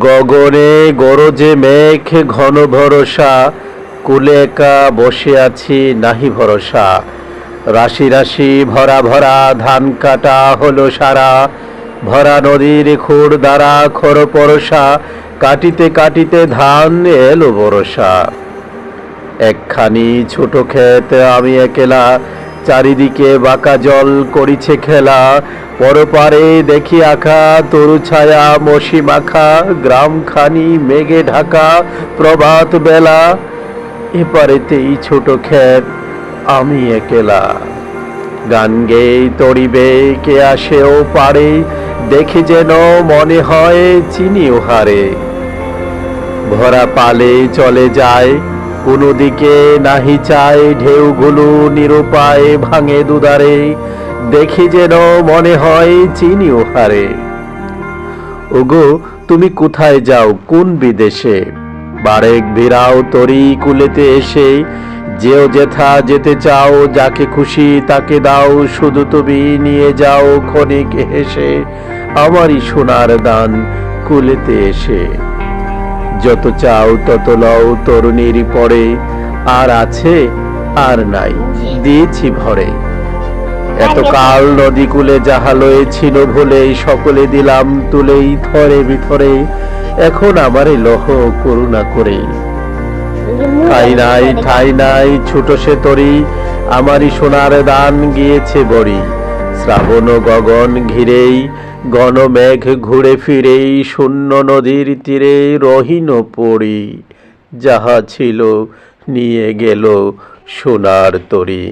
গগনে গরজে মেঘ ঘন ভরসা, কূলে একা বসে আছি নাহি ভরসা। রাশি রাশি ভরা ভরা ধান কাটা হলো সারা, ভরা নদীর খুর দ্বারা খর পরশা, কাটিতে কাটিতে ধান এলো বরষা। একখানি ছোট ক্ষেত আমি একেলা, চারিদিকে বাঁকা জল করিছে খেলা। পরপারে দেখি আঁকা তরু ছায়া মশি মাখা, গ্রামখানি মেঘে ঢাকা প্রভাত বেলা। এপারেতেই ছোট ক্ষেত আমি একেলা, গান গেয়ে তরিবে কে আসে ও পারে, দেখে যেন মনে হয় চিনি ওহারে। ভরা পালে চলে যায় কোনো দিকে নাহি চায়, ঢেউগুলো নিরুপায় ভাঙে দুদারে, দেখি যেন মনে হয় চিনি ওহারে। ওগো তুমি কোথায় যাও কোন বিদেশে, বারেক ভিড়াও তরি কুলেতে এসে। যেও যেথা যেতে চাও, যাকে খুশি তাকে দাও, শুধু তুমি নিয়ে যাও ক্ষণিক হেসে আমারই সোনার দান কুলেতে এসে। যত চাও তত লও তরুণীর পরে, আর আছে আর নাই দিয়েছি ভরে। এতকাল নদী কূলে যাহা লয়েছিল ভুলে, সকলে দিলাম তুলেই থরে বিথরে। এখন আমারে লহ করুণা করে, ঠাই নাই ছোট সে তরি, আমারই সোনার দান গিয়েছে বড়ি। শ্রাবণ গগন ঘিরেই ঘন মেঘ ঘুরে ফিরেই, শূন্য নদীর তীরে রহিন পড়ি। যাহা ছিল নিয়ে গেল সোনার তরী।